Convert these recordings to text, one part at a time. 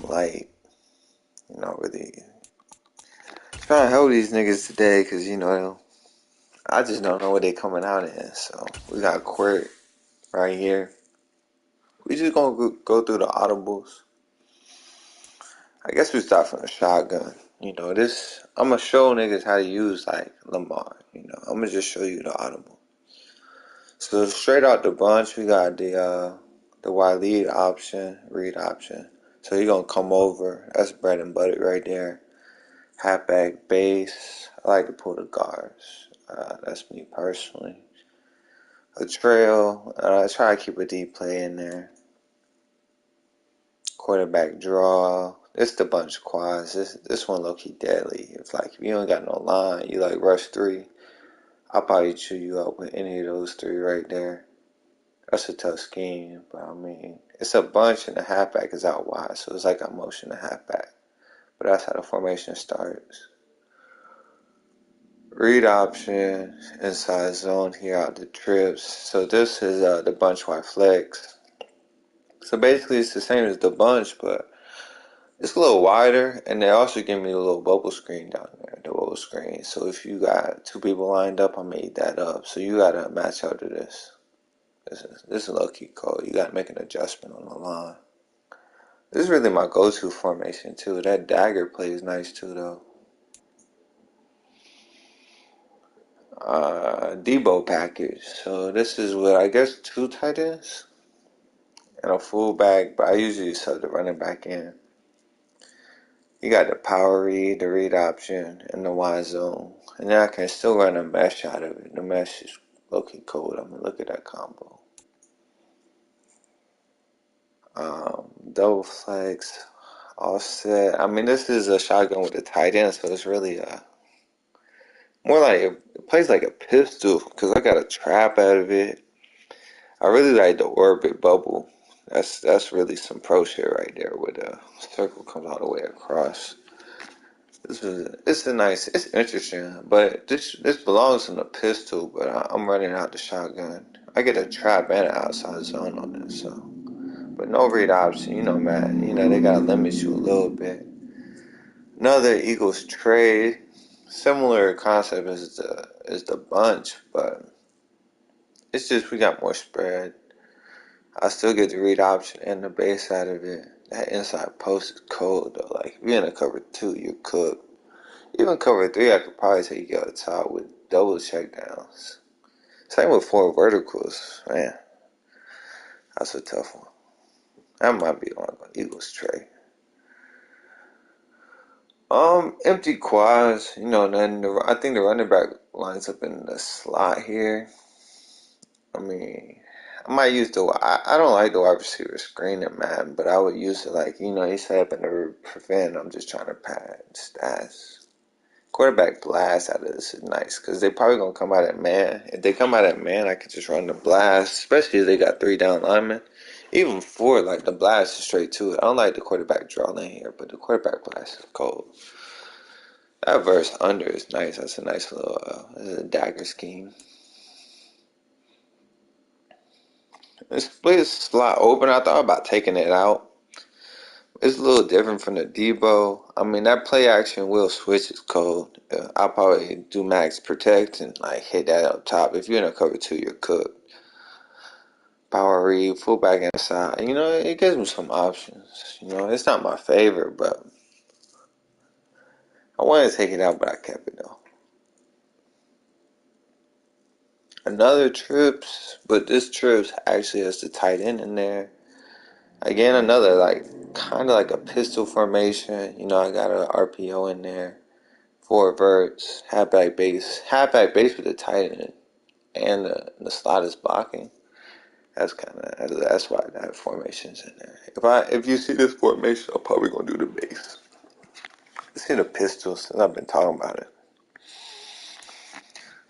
light. Really trying to help these niggas today because, I just don't know what they coming out in. So we got Qwerty right here. We just gonna go through the audibles. I guess we start from the shotgun. This I'm gonna show niggas how to use like Lamar. I'm gonna just show you the audible. So straight out the bunch, we got the wide lead option, read option. So you're gonna come over. That's bread and butter right there. Halfback bass. I like to pull the guards. That's me personally. A trail. I try to keep a deep play in there. Quarterback draw. It's the bunch quads. This one low key deadly. If you don't got no line, you like rush 3. I'll probably chew you up with any of those 3 right there. That's a tough scheme, but I mean, it's a bunch and the halfback is out wide, so it's like a motion to halfback. But that's how the formation starts. Read option, inside zone here out the trips. So this is the bunch wide flex. So basically it's the same as the bunch, but it's a little wider, and they also give me a little bubble screen down there, the bubble screen. So if you got 2 people lined up, I made that up. So you gotta match out to this. This is low-key cold. You gotta make an adjustment on the line. This is really my go-to formation too. That dagger plays nice too though. Debo package. So this is what I guess 2 tight ends and a fullback, but I usually sub the running back in. You got the power read, the read option, and the Y zone. And then I can still run a mesh out of it. The mesh is low-key cold. I mean, look at that combo. Double flex, offset. I mean, this is a shotgun with a tight end, so it's really more like it plays like a pistol because I got a trap out of it. I really like the orbit bubble. That's really some pro shit right there, where the circle comes all the way across. It's interesting, but this belongs in the pistol. But I'm running out the shotgun. I get a trap and an outside zone on this, so. But no read option, man. They gotta limit you a little bit. Another Eagles trade, similar concept as the bunch, but it's just we got more spread. I still get the read option and the base out of it. That inside post is cold though. Like if you're in a cover 2, you're cooked. Even cover 3, I could probably take you out the top with double check downs. Same with 4 verticals. Man, that's a tough one. That might be on Eagles trade. Empty quads, then I think the running back lines up in the slot here. I mean, I might use I don't like the wide receiver screen in Madden, but I would use it like, he set up in the prevent. I'm just trying to pad stats. Quarterback blast out of this is nice because they probably going to come out at man. If they come out at man, I could just run the blast, especially if they got 3 down linemen. Even 4, like the blast is straight to it. I don't like the quarterback draw in here, but the quarterback blast is cold. That verse under is nice. That's a nice little a dagger scheme. This split slot open. I thought about taking it out. It's a little different from the Debo. I mean, that play action will switch is cold. I'll probably do max protect and like hit that up top. If you're in a cover 2, you're cooked. Power read, fullback inside. It gives me some options. It's not my favorite, but I wanted to take it out, but I kept it though. Another trips, but this trips actually has the tight end in there. Again, another kind of like a pistol formation. I got an RPO in there, 4 verts, halfback base with the tight end, and the slot is blocking. That's why that formation's in there. If you see this formation, I'm probably gonna do the base. Let's hit a pistol since I've been talking about it.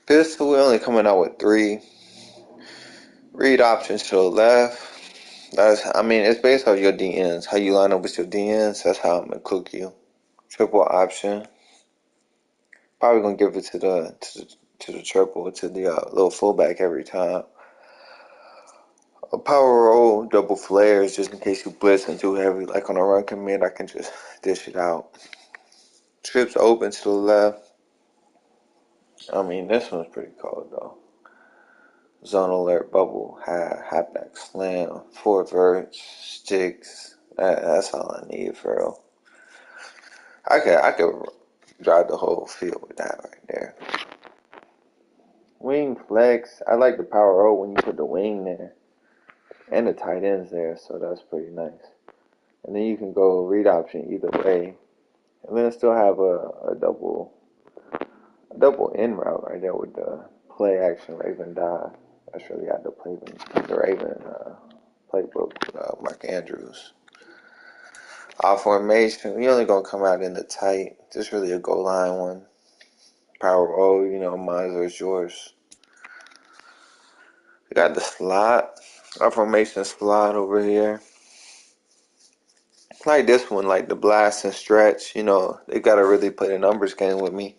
Pistol, we're only coming out with 3. Read options to the left. It's based off your DNs. How you line up with your DNs, that's how I'm gonna cook you. Triple option. Probably gonna give it to the triple, to the little fullback every time. A power roll, double flares, just in case you blitzing too heavy. Like on a run commit, I can just dish it out. Trips open to the left. I mean, this one's pretty cold though. Zone alert, bubble, halfback slam, four verts, sticks. That's all I need for real. I could drive the whole field with that right there. Wing flex. I like the power roll when you put the wing there. And the tight ends there, so that's pretty nice. And then you can go read option either way. And then still have a double in route right there with the play action Raven dive. That's really got the Raven playbook with Mark Andrews. Off formation, we only gonna come out in the tight. Just really a goal line one. Power roll, mine is yours. We got the slot. Our formation slot over here. Like this one, like the blast and stretch, they gotta really play the numbers game with me.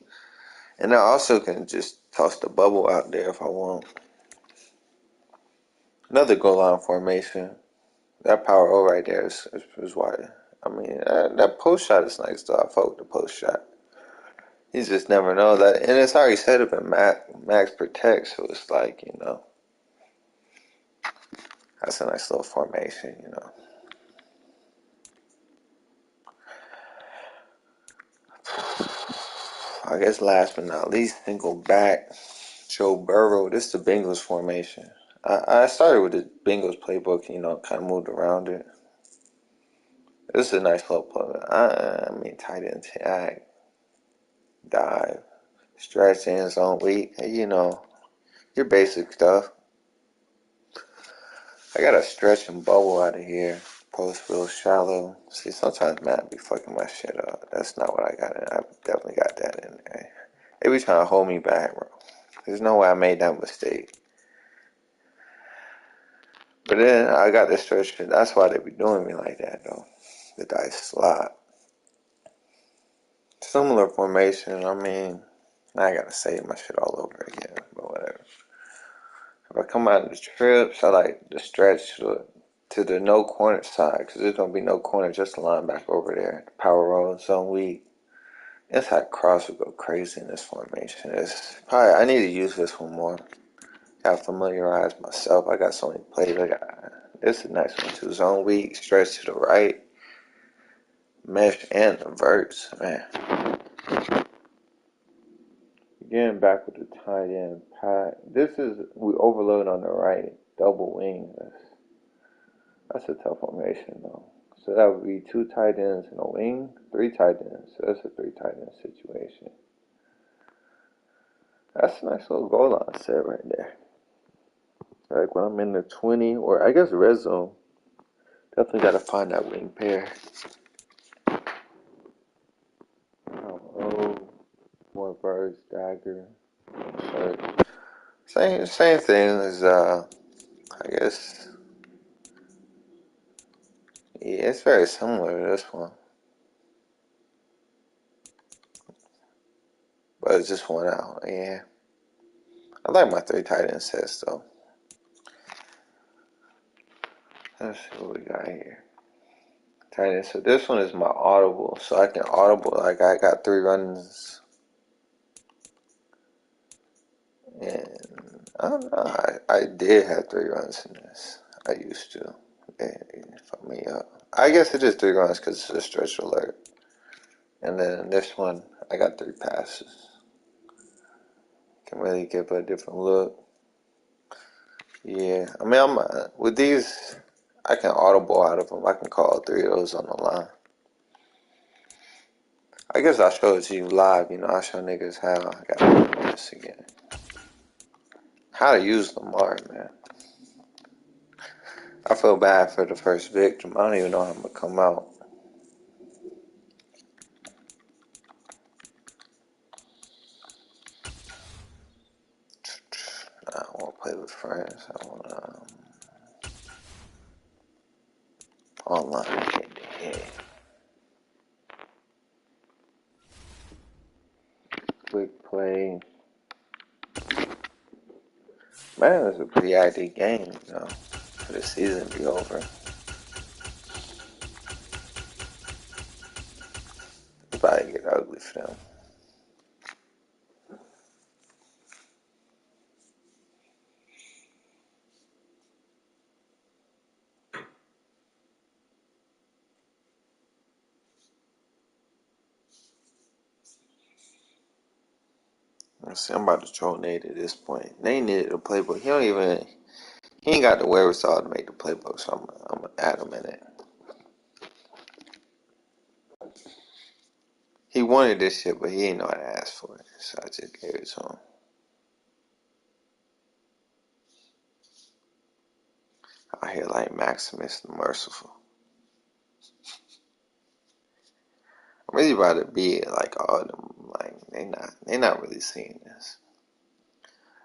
And I also can just toss the bubble out there if I want. Another goal line formation. That power O right there is why. I mean, that post shot is nice though. I fuck with the post shot. You just never know that, and it's already set up in max protect, so it's like that's a nice little formation. I guess last but not least, then go back. Joe Burrow. This is the Bengals formation. I started with the Bengals playbook, kind of moved around it. This is a nice little plug. I mean, tight end tag, dive, stretch end zone weak. Your basic stuff. I got to stretch and bubble out of here. Post real shallow. See, sometimes Matt be fucking my shit up. That's not what I got in. I definitely got that in there. They be trying to hold me back, bro. There's no way I made that mistake. But then I got this stretch. That's why they be doing me like that, though. The dice slot. Similar formation. I mean, I gotta say my shit all over again, but whatever. If I come out of the trips, I like the stretch to the no corner side, because there's gonna be no corner, just a line back over there. The power roll, zone weak. Inside cross would go crazy in this formation. I need to use this one more. Gotta familiarize myself. I got so many plays. This is a nice one too. Zone weak, stretch to the right, mesh and the verts, man. Again, back with the tight end pat. We overload on the right, double wing. That's a tough formation though. So that would be two tight ends and a wing, three tight ends. So that's a three tight end situation. That's a nice little goal line set right there. Like when I'm in the 20, or I guess red zone, definitely got to find that wing pair. Oh, more birds, dagger, shirt. Same thing as I guess. Yeah, it's very similar to this one, but it's just one out. Yeah, I like my three tight end sets though. Let's see what we got here. Tight end. So this one is my audible, so I can audible. Like I got 3 runs, and I don't know. I did have 3 runs in this. I used to. It fucked me up. I guess it is 3 runs because it's a stretch alert. And then this one, I got 3 passes. Can really give a different look. Yeah, I mean, with these, I can audible out of them. I can call 3 of those on the line. I guess I'll show it to you live. I'll show niggas how I got to do this again. How to use Lamar, man. I feel bad for the first victim. I don't even know how I'm going to come out. I don't want to play with friends. I want to online head-to-head. Quick play. Man, it's a pretty active game, for the season to be over. It's about to get ugly for them. See, I'm about to troll Nate at this point. Nate needed a playbook. He ain't got the wherewithal to make the playbook, so I'm gonna add him in it. He wanted this shit, but he didn't know how to ask for it, so I just gave it to him. Out here like Maximus the Merciful. I'm really about to be like all of them. Like they not really seeing this.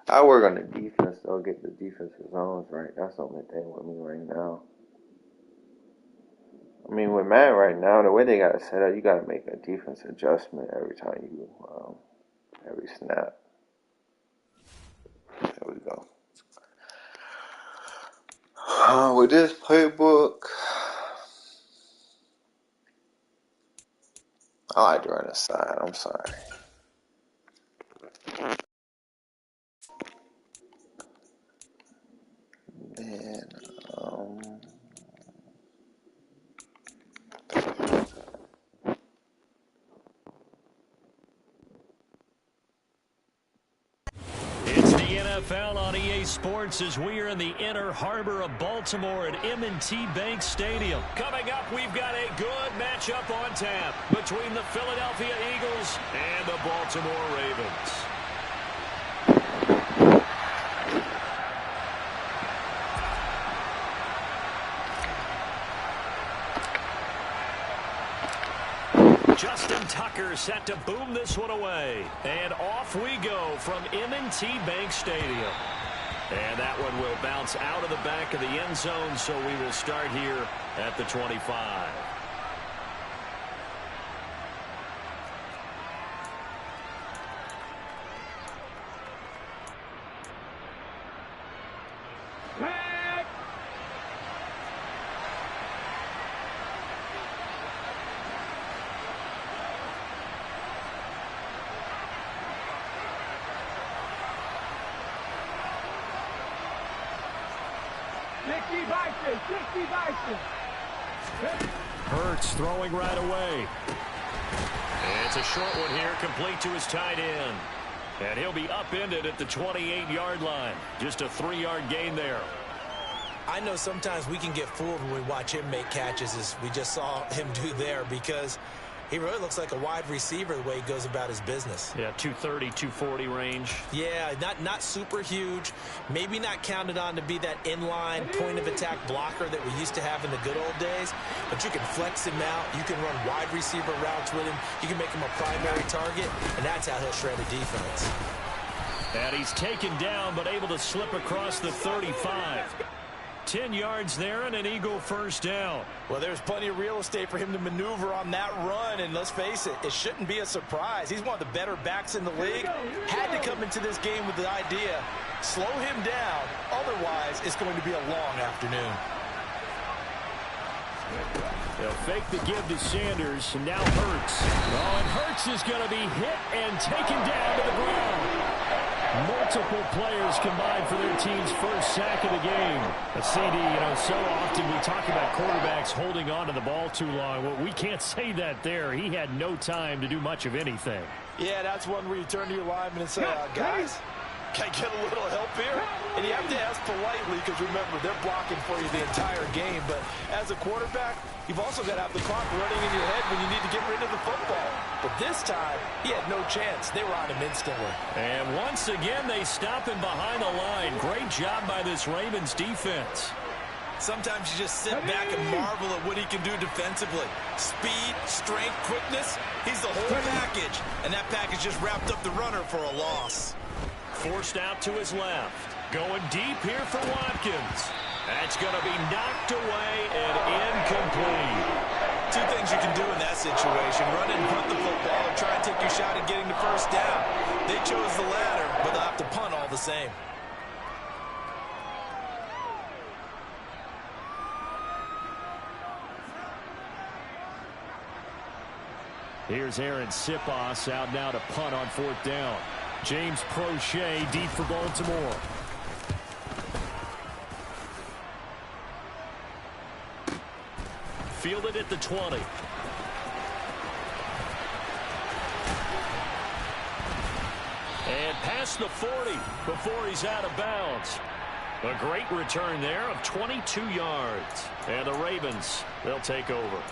I work on the defense though, get the defensive zones right. That's the only thing with me right now. I mean, with Matt right now, the way they got it set up, you got to make a defense adjustment every time you, every snap. There we go. With this playbook, I like to run aside. I'm sorry. And, It's the NFL on EA Sports as we are in the inner harbor of Baltimore at M&T Bank Stadium. Coming up, we've got a good matchup on tap between the Philadelphia Eagles and the Baltimore Ravens. Justin Tucker set to boom this one away. And off we go from M&T Bank Stadium. And that one will bounce out of the back of the end zone, so we will start here at the 25. Hurts throwing right away. And it's a short one here, complete to his tight end. And he'll be upended at the 28-yard line. Just a 3-yard gain there. I know sometimes we can get fooled when we watch him make catches, as we just saw him do there, because he really looks like a wide receiver the way he goes about his business. Yeah, 230, 240 range. Yeah, not super huge. Maybe not counted on to be that inline point-of-attack blocker that we used to have in the good old days. But you can flex him out. You can run wide receiver routes with him. You can make him a primary target, and that's how he'll shred a defense. And he's taken down, but able to slip across the 35. 10 yards there and an Eagle first down. Well, there's plenty of real estate for him to maneuver on that run, and let's face it, it shouldn't be a surprise. He's one of the better backs in the league. Had to come into this game with the idea, slow him down, otherwise it's going to be a long afternoon. They'll fake the give to Sanders, and now Hurts. Oh, and Hurts is going to be hit and taken down to the ground. Multiple players combined for their team's first sack of the game. But CD, so often we talk about quarterbacks holding on to the ball too long. Well, we can't say that there. He had no time to do much of anything. Yeah, that's one where you turn to your lineman and say, guys, can I get a little help here? And you have to ask politely, because remember, they're blocking for you the entire game. But as a quarterback, you've also got to have the clock running in your head when you need to get rid of the football. But this time, he had no chance. They were on him instantly. And once again, they stop him behind the line. Great job by this Ravens defense. Sometimes you just sit back and marvel at what he can do defensively. Speed, strength, quickness, he's the whole package. And that package just wrapped up the runner for a loss. Forced out to his left. Going deep here for Watkins. That's going to be knocked away and incomplete. Two things you can do in that situation. Run and punt the football or try and take your shot at getting the first down. They chose the latter, but they'll have to punt all the same. Here's Aaron Sipos out now to punt on 4th down. James Prochet deep for Baltimore. Fielded at the 20. And past the 40 before he's out of bounds. A great return there of 22 yards. And the Ravens, they'll take over.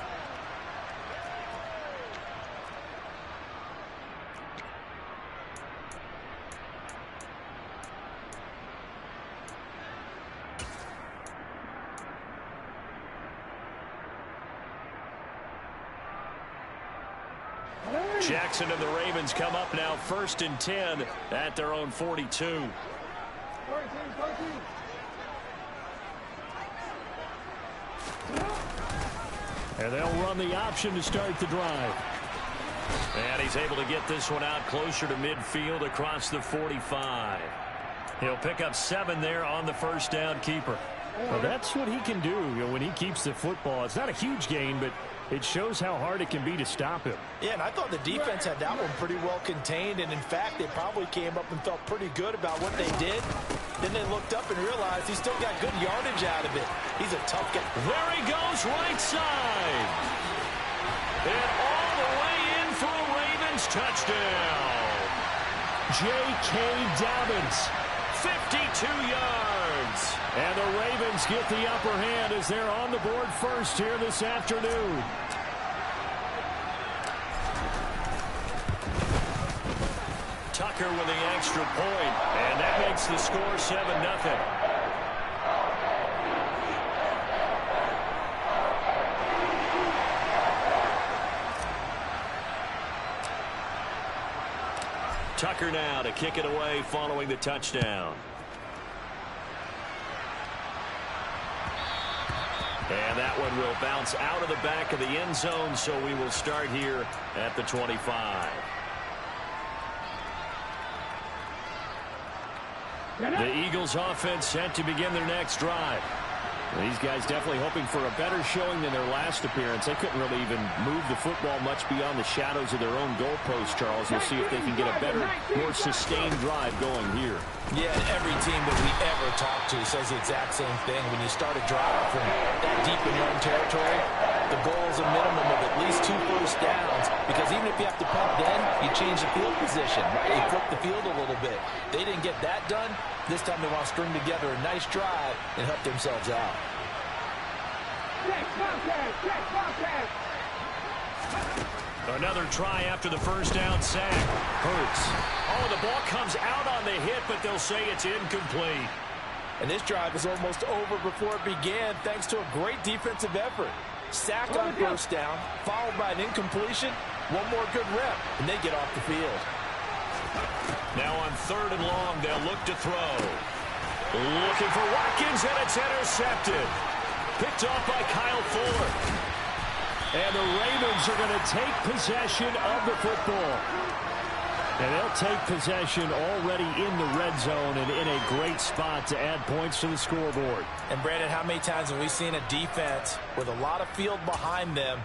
Jackson and the Ravens come up now 1st and 10 at their own 42. And they'll run the option to start the drive. And he's able to get this one out closer to midfield across the 45. He'll pick up 7 there on the 1st down keeper. Well, that's what he can do, when he keeps the football. It's not a huge gain, but it shows how hard it can be to stop him. Yeah, and I thought the defense had that one pretty well contained, and in fact, they probably came up and felt pretty good about what they did. Then they looked up and realized he still got good yardage out of it. He's a tough guy. There he goes, right side. And all the way in for a Ravens touchdown. J.K. Dobbins, 52 yards. And the Ravens get the upper hand as they're on the board first here this afternoon. Tucker with the extra point, and that makes the score 7-0. Tucker now to kick it away following the touchdown. And that one will bounce out of the back of the end zone, so we will start here at the 25. The Eagles offense set to begin their next drive. These guys definitely hoping for a better showing than their last appearance. They couldn't really even move the football much beyond the shadows of their own goalpost, Charles. We'll see if they can get a better, more sustained drive going here. Yeah, and every team that we ever talk to says the exact same thing. When you start a drive from that deep in your own territory, the goal is a minimum of at least 2 first downs, because even if you have to punt then, you change the field position, right? You flip the field a little bit. They didn't get that done. This time they want to string together a nice drive and help themselves out. Another try after the first down sack. Hurts. Oh, the ball comes out on the hit, but they'll say it's incomplete. And this drive is almost over before it began thanks to a great defensive effort. Sack on first down, followed by an incompletion. One more good rep, and they get off the field. Now on 3rd and long, they'll look to throw. Looking for Watkins, and it's intercepted. Picked off by Kyle Fuller. And the Ravens are going to take possession of the football. And they'll take possession already in the red zone and in a great spot to add points to the scoreboard. And Brandon, how many times have we seen a defense with a lot of field behind them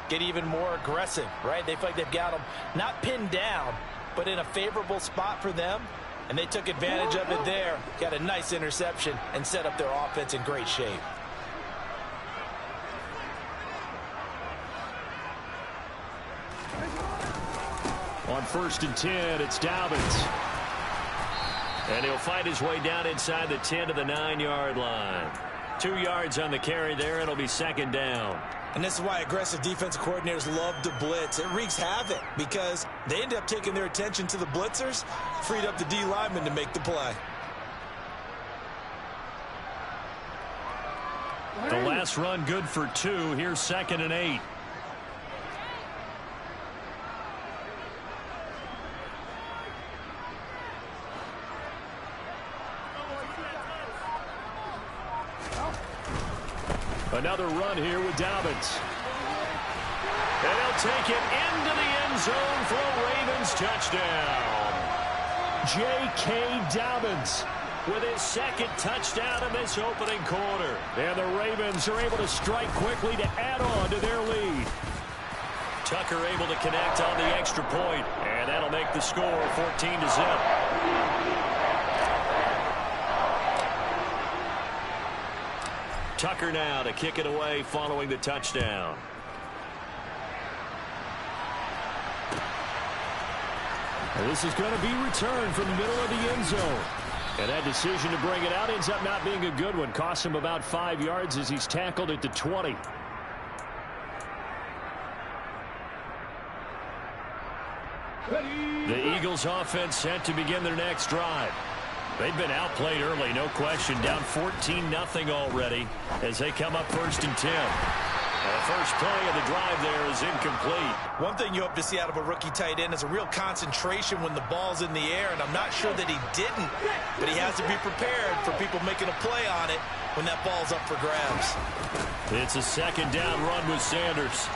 get even more aggressive, right? They feel like they've got them not pinned down, but in a favorable spot for them. And they took advantage of it there, got a nice interception, and set up their offense in great shape. On 1st and 10, it's Dobbins. And he'll fight his way down inside the 10 to the 9-yard line. 2 yards on the carry there. It'll be 2nd down. And this is why aggressive defensive coordinators love to blitz. It wreaks havoc because they end up taking their attention to the blitzers, freed up the D lineman to make the play. The last run good for 2. Here's 2nd and 8. Another run here with Dobbins. And he'll take it into the end zone for a Ravens touchdown. J.K. Dobbins with his 2nd touchdown in this opening quarter. And the Ravens are able to strike quickly to add on to their lead. Tucker able to connect on the extra point, and that'll make the score 14-0. Tucker now to kick it away following the touchdown. And this is going to be returned from the middle of the end zone. And that decision to bring it out ends up not being a good one. Costs him about 5 yards as he's tackled at the 20. The Eagles offense set to begin their next drive. They've been outplayed early, no question. Down 14-0 already as they come up 1st and 10. The first play of the drive there is incomplete. One thing you hope to see out of a rookie tight end is a real concentration when the ball's in the air, and I'm not sure that he didn't, but he has to be prepared for people making a play on it when that ball's up for grabs. It's a 2nd down run with Sanders.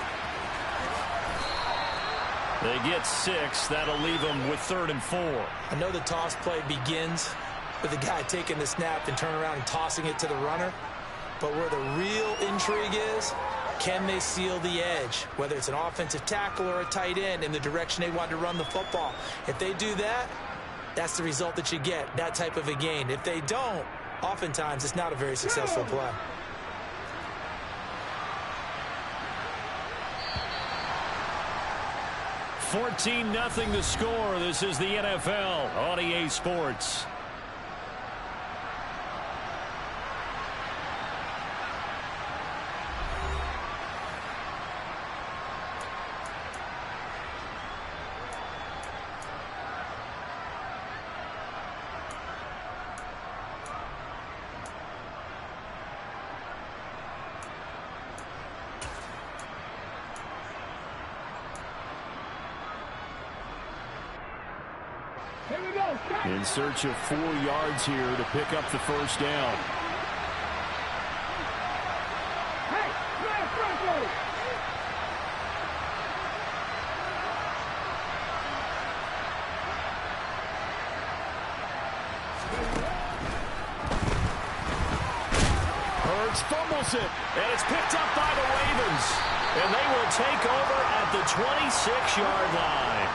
They get 6. That'll leave them with 3rd and 4. I know the toss play begins with the guy taking the snap and turning around and tossing it to the runner, but where the real intrigue is, can they seal the edge, whether it's an offensive tackle or a tight end, in the direction they want to run the football? If they do that, that's the result that you get, that type of a gain. If they don't, oftentimes it's not a very successful play. $14-0 the score. This is the NFL on EA Sports. In search of 4 yards here to pick up the first down. Hurts fumbles it, and it's picked up by the Ravens. And they will take over at the 26-yard line.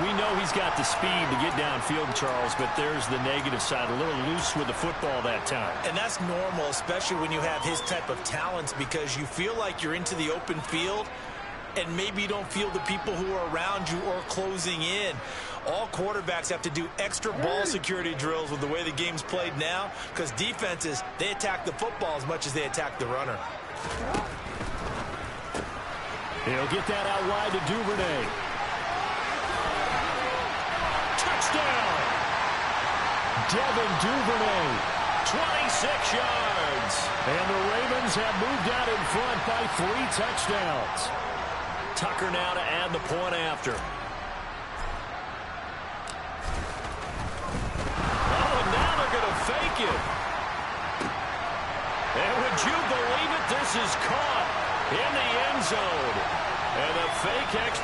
We know he's got the speed to get downfield, Charles, but there's the negative side. A little loose with the football that time. And that's normal, especially when you have his type of talents, because you feel like you're into the open field and maybe you don't feel the people who are around you or closing in. All quarterbacks have to do extra ball security drills with the way the game's played now, because defenses, they attack the football as much as they attack the runner. He'll get that out wide to Duvernay. Touchdown! Devin Duvernay, 26 yards. And the Ravens have moved out in front by 3 touchdowns. Tucker now to add the point after. Oh, and now they're going to fake it. And would you believe it? This is caught in the end zone. And the fake extra.